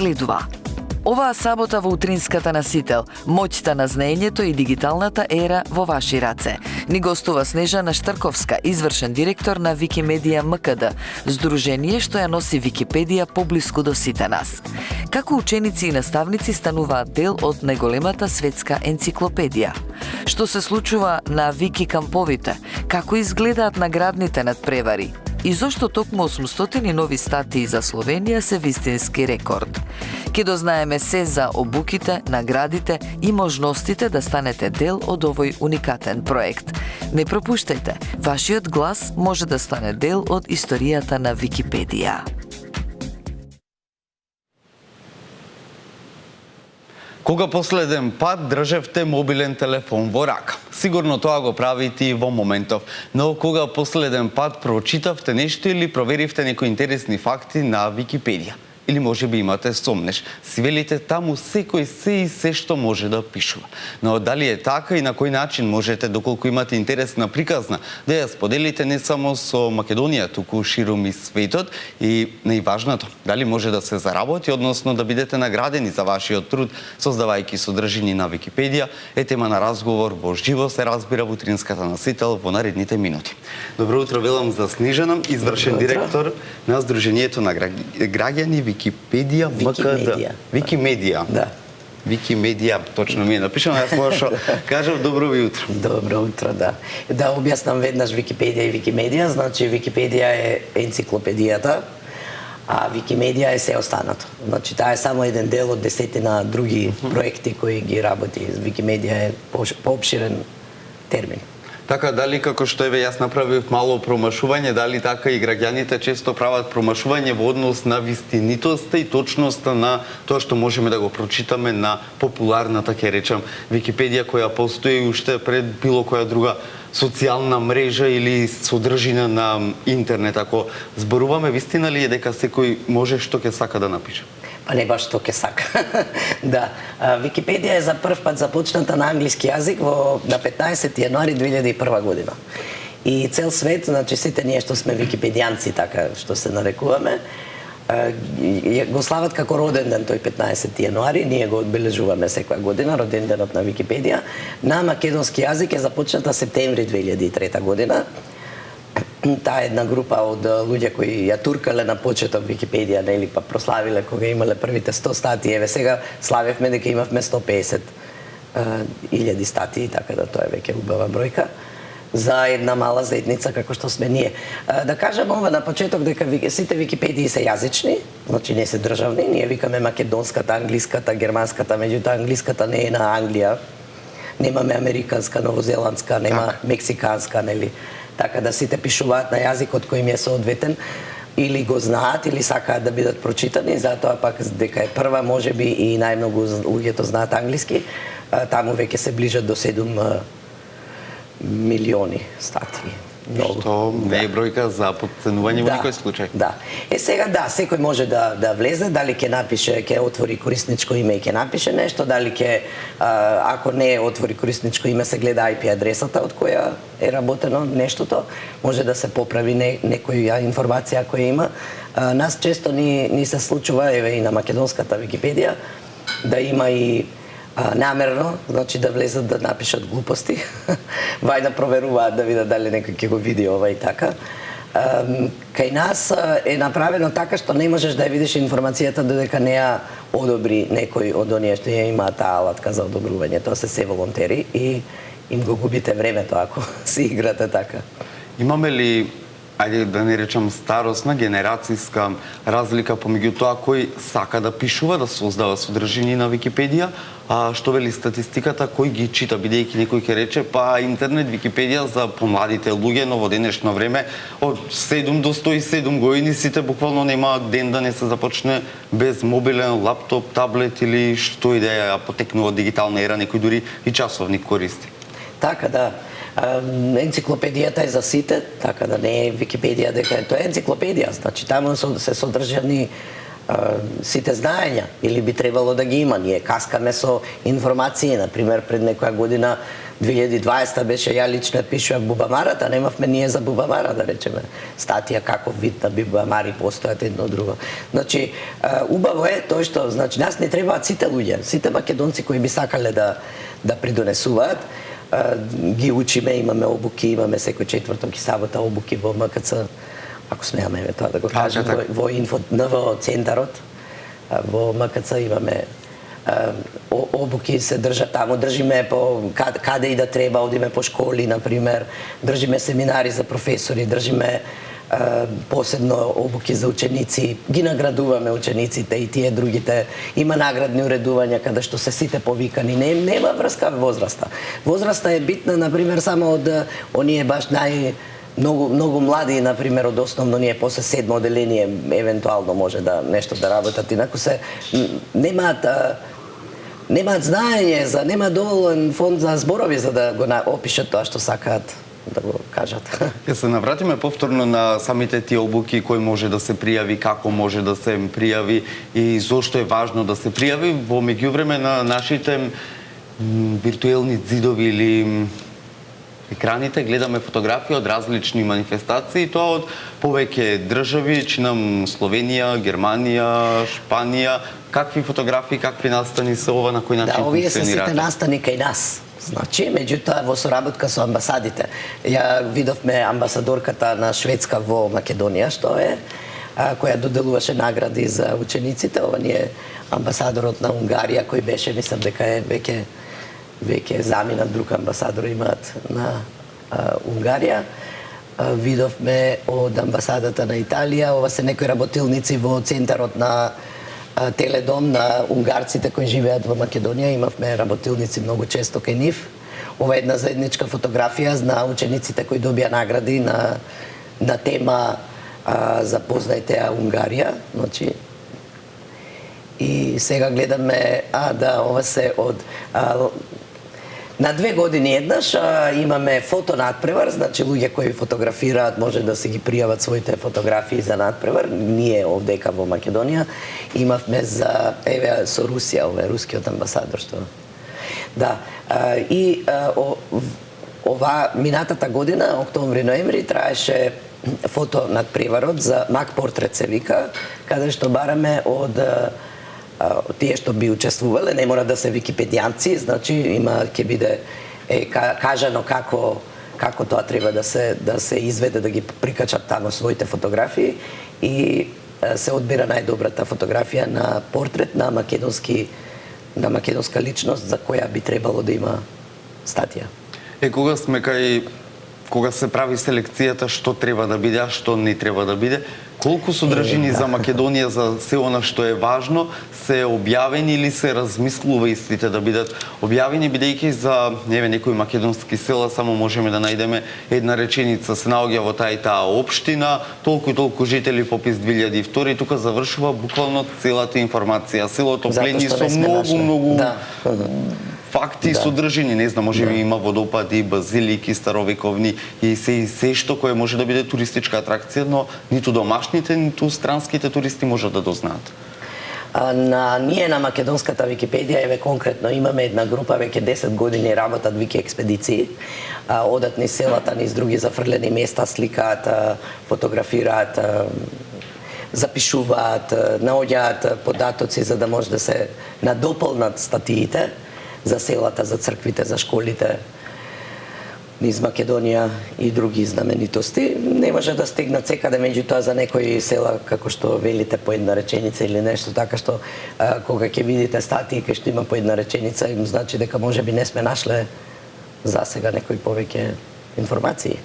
следува. Оваа сабота во утринската насител, моќта на знаењето и дигиталната ера во ваши раце. Ни гостува Снежана Штарковска, извршен директор на Викимедија МКД, здружение што ја носи Википедија поблиску до сите нас. Како ученици и наставници стануваат дел од најголемата светска енциклопедија? Што се случува на Вики камповите? Како изгледаат наградните надпревари? И зошто токму 800 нови статии за Словенија се вистински рекорд? Ке дознаеме се за обуките, наградите и можностите да станете дел од овој уникатен проект. Не пропуштајте, вашиот глас може да стане дел од историјата на Википедија. Кога последен пат држевте мобилен телефон во рака? Сигурно тоа го правите и во моментов, но кога последен пат прочитавте нешто или проверивте некои интересни факти на Википедија? Или може би имате сомнеш, си велите таму секој се и се што може да пишува. Но дали е така и на кој начин можете, доколку имате интересна приказна, да ја споделите не само со Македонија, туку ширум и светот, и најважното, дали може да се заработи, односно да бидете наградени за вашиот труд, создавајќи содржини на Википедија, е тема на разговор во живо се разбира во утринската насител во наредните минути. Добро утро велам за Снежана, извршен директор на Здруженијето на граѓани Википедија МКД. Викимедија. Да. Викимедија, точно ми е напишано, јас лошо кажав добро ви утро. Добро утро, да. Да објаснам веднаш Википедија и Викимедија, значи Википедија е енциклопедијата, а Викимедија е се останато. Значи таа е само еден дел од десетина други проекти кои ги работи. Викимедија е поопширен термин. Така, дали како што еве јас направив мало промашување, дали така и граѓаните често прават промашување во однос на вистинитоста и точноста на тоа што можеме да го прочитаме на популарната, ќе речам, Википедија која постои уште пред било која друга социјална мрежа или содржина на интернет. Ако зборуваме, вистина ли е дека секој може што ќе сака да напише? Па не баш што ќе сака. Да. Википедија е за прв пат започната на англиски јазик на 15 јануари 2001 година. И цел свет, значи сите ние што сме википедијанци, така што се нарекуваме, го слават како роден ден тој 15 јануари, ние го одбележуваме секоја година, роден денот на Википедија. На македонски јазик е започната септември 2003 година. Таа една група од луѓе кои ја туркале на почеток Википедија, нели, па прославиле кога имале првите 100 статии. Еве сега славевме дека имавме 150.000 статии, така да тоа е веќе убава бројка за една мала заедница како што сме ние. Да кажам ова на почеток дека сите Википедии се јазични, значи не се државни. Ние викаме македонската, англиската, германската, меѓутоа англиската не е на Англија. Немаме американска, новозеландска, нема мексиканска, нели? Така да сите пишуваат на јазикот кој им е соодветен, или го знаат, или сакаат да бидат прочитани, затоа пак дека е прва, можеби и најмногу луѓето знаат англиски, таму веќе се ближат до 7 милиони статии. Што не е бројка за подценување во никој случај. Да. Сега да, секој може да влезе, дали ќе напише, ќе отвори корисничко име и ќе напише нешто, дали ќе, ако не отвори корисничко име, се гледа IP адресата од која е работено нештото, може да се поправи некоја информација која има. Нас често ни се случува, еве и на македонската Википедија, да има и намерно, значи да влезат да напишат глупости, вај да проверуваат да видат дали некој ќе го види ова и така. Кај нас е направено така што не можеш да ја видиш информацијата додека не ја одобри некој од оние што ја имаат таа алатка за одобрување. Тоа се волонтери и им го губите времето ако си играте така. Имаме ли, ајде да не речам старосна, генерацијска разлика помеѓу тоа кој сака да пишува, да создава содржини на Википедија, а што вели статистиката, кој ги чита, бидејќи некој ќе рече, па интернет, Википедија за помладите луѓе, но во денешно време, од 7 до 107 години, сите буквално нема ден да не се започне без мобилен, лаптоп, таблет или што и да ја потекнува дигитална ера, некој дури и часовник користи. Така да. Енциклопедијата е за сите, така да не е Википедија дека е тоа енциклопедија, значи таму се содржани сите знаења, или би требало да ги има. Ние каскаме со информации, например, пред некоја година 2020 беше ја лично пишував Бубамарата, немавме ние за Бубамара, да речеме, статија каков вид на Бубамари постојат едно друго. Значи, убаво е тој што, значи, нас не требаат сите луѓе, сите македонци кои би сакале да придонесуваат, ги учиме, имаме обуки, имаме секој четврток и сабота обуки во МКЦ, ако смеаме тоа да го кажем, во НВО центарот, во МКЦ имаме обуки се држат таму, држиме по каде и да треба, одиме по школи, например, држиме семинари за професори, држиме посебно обуки за ученици, ги наградуваме учениците и тие другите. Има наградни уредувања каде што се сите повикани. Нема врска возраста. Возраста е битна, например, само од оние баш многу млади, например, од основно ние после седмо оделение евентуално може да нешто да работат, инаку се немаат знаење, нема доволен фонд за зборови за да го опишат тоа што сакаат да го кажат. Ќе се навратиме повторно на самите тие обуки, кој може да се пријави, како може да се пријави и зошто е важно да се пријави. Во меѓувреме на нашите виртуелни ѕидови или екраните гледаме фотографии од различни манифестации, тоа од повеќе држави, чинам Словенија, Германија, Шпанија. Какви фотографии, какви настани се ова, на кој начин функционираат? Да, овие се сите настани кај нас. Значи, меѓутоа во соработка со амбасадите. Ја видовме амбасадорката на Шведска во Македонија, што е, која доделуваше награди за учениците. Ова ни е амбасадорот на Унгарија, кој беше, мислам дека е веќе замина, друг амбасадор имаат на Унгарија. Видовме од амбасадата на Италија, ова се некои работилници во центарот на Теледом на унгарците кои живеат во Македонија, имавме работилници многу често кај нив. Ова е една заедничка фотографија на учениците кои добија награди на тема Запознајте ја Унгарија. Значи, и сега гледаме, ова се од на 2 години еднаш имаме фото надпревар, значи луѓе кои фотографираат може да се ги пријават своите фотографии за надпревар. Ние овдека во Македонија имавме за со Русија, ова е рускиот амбасадор што. Да, и ова минатата година, октомври-ноември, траеше фото надпреварот за Мак портрет се вика, каде што бараме од тие што би учествувале, не мора да се википедијанци, значи ќе биде кажано како тоа треба да се изведе, да ги прикачат таму своите фотографии и се одбира најдобрата фотографија на портрет на македонска личност за која би требало да има статија. Кога сме кога се прави селекцијата, што треба да биде, а што не треба да биде, колку содржини за Македонија, за се она што е важно, се објавени или се размислува истите да бидат објавени, бидејќи за некои македонски села само можеме да најдеме една реченица, се наоѓа во таа и таа општина, толку и толку жители, попис 2002, и тука завршува буквално целата информација. Селото плени со многу факти и содржини, не знам, може би има водопади, базилики, старовековни и се што кое може да биде туристичка атракција, но ниту домашните, ниту странските туристи можат да дознаат. Ние на македонската Википедија, еве конкретно, имаме една група, веќе 10 години работат Вики експедиции, одат низ селата, низ други зафрлени места, сликаат, фотографираат, запишуваат, наоѓаат податоци за да може да се надополнат статиите за селата, за црквите, за школите низ Македонија и други знаменитости. Не може да стигнат секаде, меѓутоа за некои села, како што велите по една реченица или нешто така, што кога ќе видите статии кај што има по една реченица, им значи дека можеби не сме нашле засега некои повеќе информации.